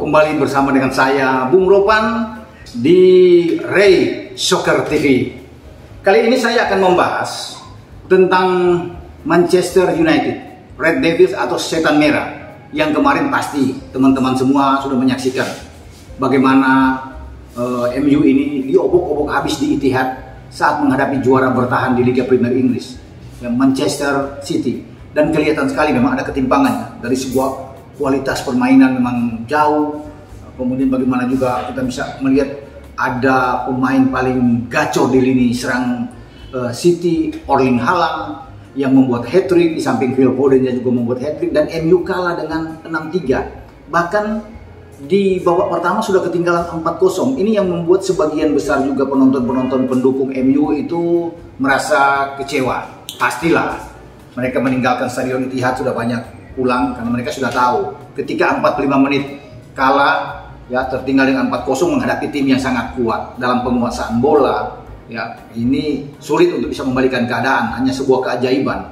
Kembali bersama dengan saya, Bung Ropan, di Ray Soccer TV. Kali ini saya akan membahas tentang Manchester United, Red Devils atau Setan Merah, yang kemarin pasti teman-teman semua sudah menyaksikan bagaimana MU ini diobok-obok habis di Etihad saat menghadapi juara bertahan di Liga Premier Inggris, yang Manchester City. Dan kelihatan sekali memang ada ketimpangannya dari sebuah kualitas permainan memang jauh. Kemudian bagaimana juga kita bisa melihat ada pemain paling gacor di lini serang City, Erling Haaland, yang membuat hat-trick, di samping Phil Foden yang juga membuat hat-trick, dan MU kalah dengan 6-3. Bahkan di babak pertama sudah ketinggalan 4-0. Ini yang membuat sebagian besar juga penonton-penonton pendukung MU itu merasa kecewa. Pastilah mereka meninggalkan Stadion Etihad sudah banyak pulang karena mereka sudah tahu ketika 45 menit kalah, ya, tertinggal dengan 4-0 menghadapi tim yang sangat kuat dalam penguasaan bola, ya, ini sulit untuk bisa membalikan keadaan. Hanya sebuah keajaiban.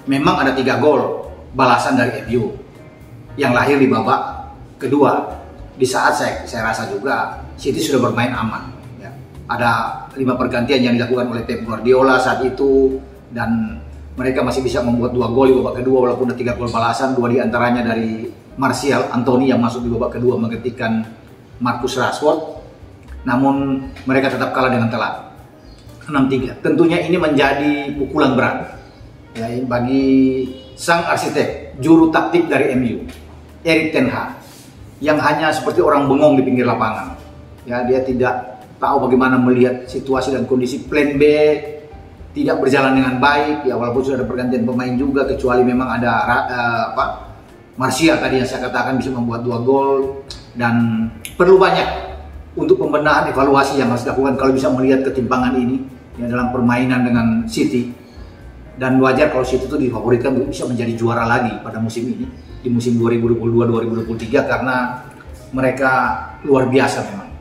Memang ada 3 gol balasan dari MU yang lahir di babak kedua. Di saat saya rasa juga City sudah bermain aman, ya. Ada 5 pergantian yang dilakukan oleh Pep Guardiola saat itu, dan mereka masih bisa membuat 2 gol di babak kedua walaupun ada 3 gol balasan, 2 diantaranya dari Martial Anthony yang masuk di babak kedua menggantikan Marcus Rashford. Namun mereka tetap kalah dengan telak 6-3. Tentunya ini menjadi pukulan berat, ya, bagi sang arsitek, juru taktik dari MU, Erik ten Hag, yang hanya seperti orang bengong di pinggir lapangan. Ya, dia tidak tahu bagaimana melihat situasi dan kondisi. Plan B tidak berjalan dengan baik, ya, walaupun sudah ada pergantian pemain juga, kecuali memang ada Martial tadi yang saya katakan bisa membuat 2 gol. Dan perlu banyak untuk pembenahan, evaluasi yang harus dilakukan kalau bisa melihat ketimpangan ini, ya, dalam permainan dengan City. Dan wajar kalau City itu difavoritkan untuk bisa menjadi juara lagi pada musim ini, di musim 2022-2023, karena mereka luar biasa memang.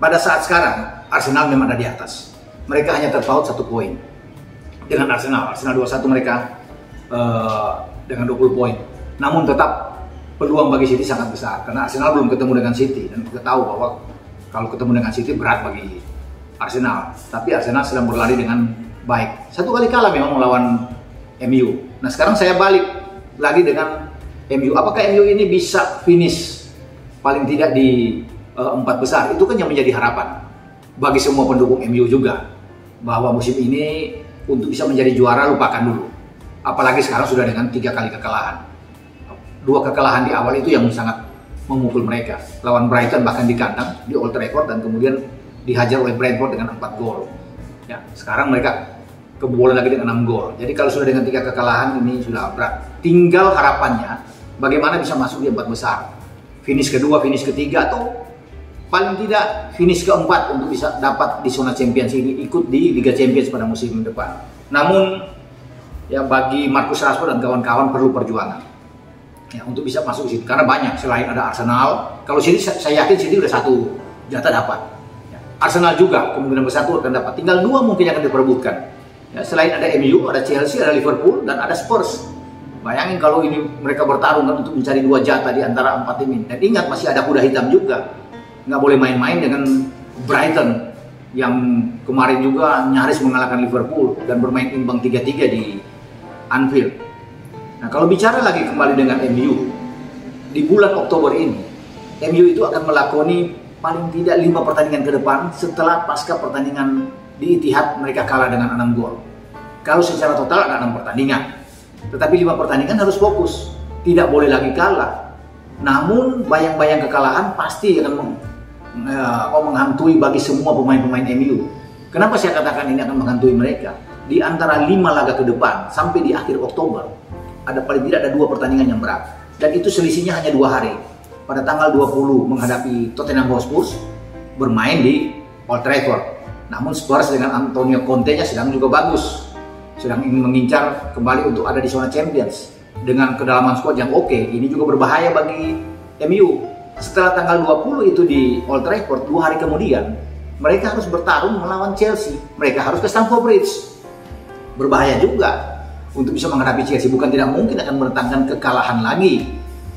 Pada saat sekarang Arsenal memang ada di atas. Mereka hanya terpaut 1 poin dengan Arsenal 21, mereka dengan 20 poin. Namun tetap peluang bagi City sangat besar karena Arsenal belum ketemu dengan City, dan kita tahu bahwa kalau ketemu dengan City berat bagi Arsenal. Tapi Arsenal sedang berlari dengan baik. 1 kali kalah memang melawan MU. Nah, sekarang saya balik lagi dengan MU. Apakah MU ini bisa finish paling tidak di 4 besar? Itu kan yang menjadi harapan bagi semua pendukung MU juga, bahwa musim ini untuk bisa menjadi juara lupakan dulu. Apalagi sekarang sudah dengan 3 kali kekalahan. 2 kekalahan di awal itu yang sangat memukul mereka. Lawan Brighton bahkan di kandang di Old Trafford, dan kemudian dihajar oleh Brentford dengan 4 gol. Ya, sekarang mereka kebobolan lagi dengan 6 gol. Jadi kalau sudah dengan 3 kekalahan ini sudah berat. Tinggal harapannya bagaimana bisa masuk di 4 besar. Finish kedua, finish ketiga, atau paling tidak finish keempat untuk bisa dapat di zona Champions ini, ikut di Liga Champions pada musim depan. Namun ya, bagi Marcus Rashford dan kawan-kawan perlu perjuangan, ya, untuk bisa masuk ke situ, karena banyak selain ada Arsenal. Kalau City, saya yakin City udah 1 jatah dapat, ya. Arsenal juga kemungkinan besar tuh akan dapat. Tinggal 2 mungkin yang akan diperebutkan, ya. Selain ada MU, ada Chelsea, ada Liverpool, dan ada Spurs. Bayangin kalau ini mereka bertarung kan untuk mencari 2 jatah di antara 4 tim ini. Dan ingat, masih ada kuda hitam juga. Nggak boleh main-main dengan Brighton yang kemarin juga nyaris mengalahkan Liverpool dan bermain imbang 3-3 di Anfield. Nah, kalau bicara lagi kembali dengan MU, di bulan Oktober ini MU itu akan melakoni paling tidak 5 pertandingan ke depan setelah pasca pertandingan di Etihad mereka kalah dengan 6 gol. Kalau secara total ada 6 pertandingan, tetapi 5 pertandingan harus fokus, tidak boleh lagi kalah. Namun bayang-bayang kekalahan pasti akan menghantui bagi semua pemain-pemain MU. Kenapa saya katakan ini akan menghantui mereka? Di antara 5 laga ke depan sampai di akhir Oktober, ada paling tidak ada 2 pertandingan yang berat, dan itu selisihnya hanya 2 hari. Pada tanggal 20 menghadapi Tottenham Hotspur, bermain di Old Trafford. Namun Spurs dengan Antonio Conte-nya sedang juga bagus, sedang ingin mengincar kembali untuk ada di zona Champions dengan kedalaman squad yang oke. Ini juga berbahaya bagi MU. Setelah tanggal 20 itu di Old Trafford, 2 hari kemudian mereka harus bertarung melawan Chelsea. Mereka harus ke Stamford Bridge. Berbahaya juga untuk bisa menghadapi Chelsea. Bukan tidak mungkin akan mendatangkan kekalahan lagi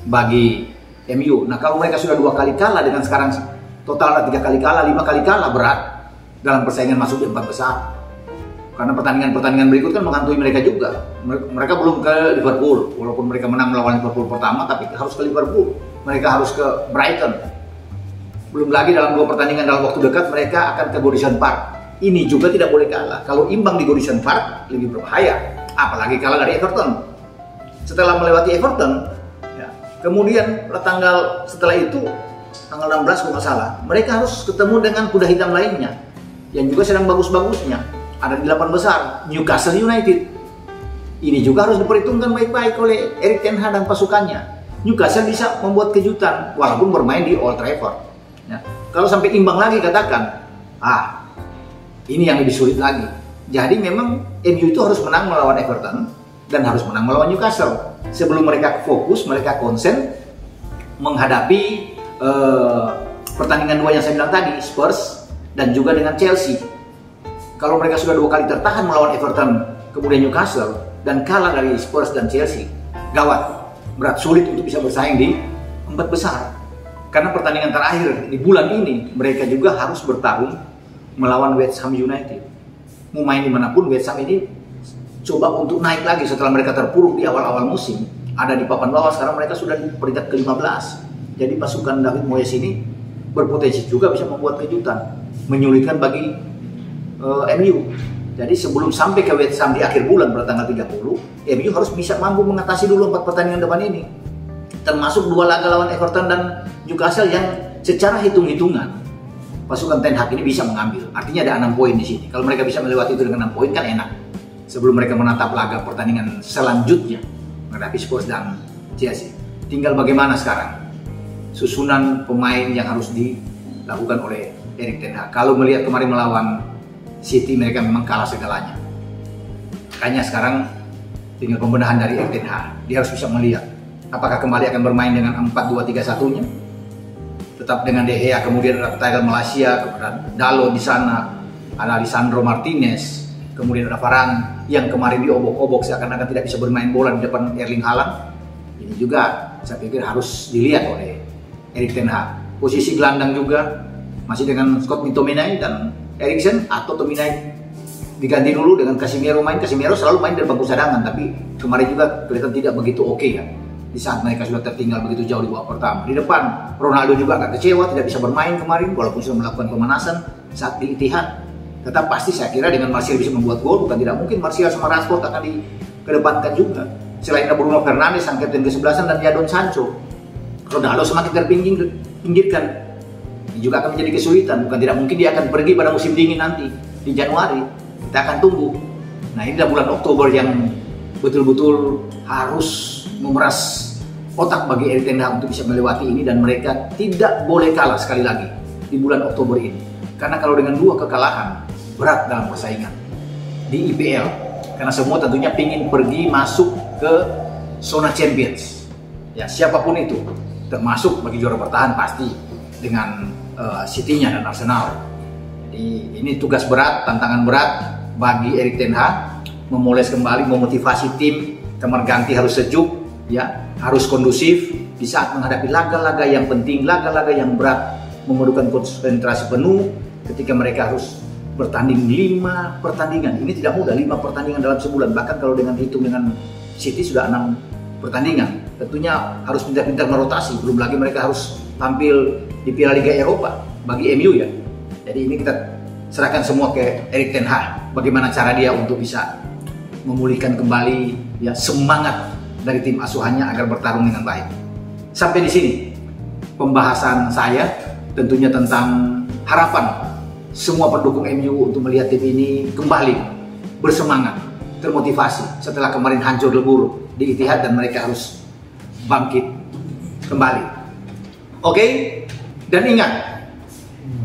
bagi MU. Nah kalau mereka sudah 2 kali kalah dengan sekarang total 3 kali kalah, 5 kali kalah, berat dalam persaingan masuk di 4 besar. Karena pertandingan-pertandingan berikut kan menghantui mereka juga. Mereka belum ke Liverpool, walaupun mereka menang melawan Liverpool pertama, tapi harus ke Liverpool. Mereka harus ke Brighton. Belum lagi dalam 2 pertandingan dalam waktu dekat mereka akan ke Goodison Park. Ini juga tidak boleh kalah. Kalau imbang di Goodison Park lebih berbahaya, apalagi kalah dari Everton. Setelah melewati Everton, ya, kemudian setelah itu tanggal 16 kalau nggak salah, mereka harus ketemu dengan kuda hitam lainnya yang juga sedang bagus-bagusnya. Ada di 8 besar, Newcastle United. Ini juga harus diperhitungkan baik-baik oleh Erik ten Hag dan pasukannya. Newcastle bisa membuat kejutan walaupun bermain di Old Trafford. Ya. Kalau sampai imbang lagi katakan, ini yang lebih sulit lagi. Jadi memang MU itu harus menang melawan Everton dan harus menang melawan Newcastle. Sebelum mereka fokus, mereka konsen menghadapi pertandingan 2 yang saya bilang tadi, Spurs dan juga dengan Chelsea. Kalau mereka sudah 2 kali tertahan melawan Everton, kemudian Newcastle, dan kalah dari Spurs dan Chelsea, gawat, berat, sulit untuk bisa bersaing di 4 besar. Karena pertandingan terakhir di bulan ini, mereka juga harus bertarung melawan West Ham United. Mau main dimanapun, West Ham ini coba untuk naik lagi setelah mereka terpuruk di awal-awal musim. Ada di papan bawah, sekarang mereka sudah di peringkat ke-15. Jadi pasukan David Moyes ini berpotensi juga bisa membuat kejutan, menyulitkan bagi MU. Jadi sebelum sampai ke West Ham di akhir bulan pada tanggal 30, MU harus bisa mampu mengatasi dulu 4 pertandingan depan ini. Termasuk 2 laga lawan Everton dan Newcastle yang secara hitung-hitungan pasukan Ten Hag ini bisa mengambil. Artinya ada 6 poin di sini. Kalau mereka bisa melewati itu dengan 6 poin kan enak. Sebelum mereka menatap laga pertandingan selanjutnya menghadapi Spurs dan Chelsea. Tinggal bagaimana sekarang susunan pemain yang harus dilakukan oleh Erik ten Hag. Kalau melihat kemarin melawan City mereka memang kalah segalanya. Makanya sekarang tinggal pembenahan dari Erik ten Hag. Dia harus bisa melihat apakah kembali akan bermain dengan 4-2-3-1-nya. Tetap dengan De Gea, kemudian ada Tiger Malaysia, kemudian Dalo di sana, ada Lisandro Martinez, kemudian ada Varane yang kemarin diobok-obok seakan-akan tidak bisa bermain bola di depan Erling Haaland. Ini juga saya pikir harus dilihat oleh Erik ten Hag. Posisi gelandang juga masih dengan Scott McTominay dan Eriksen, atau Tominay diganti dulu dengan Casemiro main. Casemiro selalu main dari bangku cadangan, tapi kemarin juga kelihatan tidak begitu oke kan. Di saat mereka sudah tertinggal begitu jauh di babak pertama. Di depan Ronaldo juga agak kecewa tidak bisa bermain kemarin walaupun sudah melakukan pemanasan saat di Etihad. Tetap pasti saya kira dengan Martial bisa membuat gol, bukan tidak mungkin Martial sama Rashford akan dikedepankan juga. Selain ada Bruno Fernandes, sang kapten ke-11 dan Jadon Sancho, Ronaldo semakin terpinggirkan. Ini juga akan menjadi kesulitan. Bukan tidak mungkin dia akan pergi pada musim dingin nanti di Januari. Kita akan tunggu. Nah ini adalah bulan Oktober yang betul-betul harus memeras otak bagi Erik ten Hag untuk bisa melewati ini, dan mereka tidak boleh kalah sekali lagi di bulan Oktober ini. Karena kalau dengan 2 kekalahan berat dalam persaingan di IPL, karena semua tentunya ingin pergi masuk ke zona Champions. Ya siapapun itu, termasuk bagi juara bertahan pasti dengan City-nya dan Arsenal. Jadi ini tugas berat, tantangan berat bagi Erik ten Hag, memoles kembali, memotivasi tim. Kamar ganti harus sejuk, ya, harus kondusif di saat menghadapi laga-laga yang penting, laga-laga yang berat, memerlukan konsentrasi penuh ketika mereka harus bertanding 5 pertandingan. Ini tidak mudah, 5 pertandingan dalam sebulan. Bahkan kalau dengan hitung dengan City sudah 6 pertandingan. Tentunya harus pintar-pintar merotasi. Belum lagi mereka harus tampil di Piala Liga Eropa bagi MU ya. Jadi ini kita serahkan semua ke Erik ten Hag. Bagaimana cara dia untuk bisa memulihkan kembali ya semangat dari tim asuhannya agar bertarung dengan baik. Sampai di sini pembahasan saya tentunya tentang harapan semua pendukung MU untuk melihat tim ini kembali bersemangat, termotivasi setelah kemarin hancur lebur di Etihad dan mereka harus bangkit kembali. Oke? Dan ingat,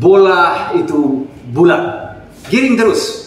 bola itu bulat, giring terus.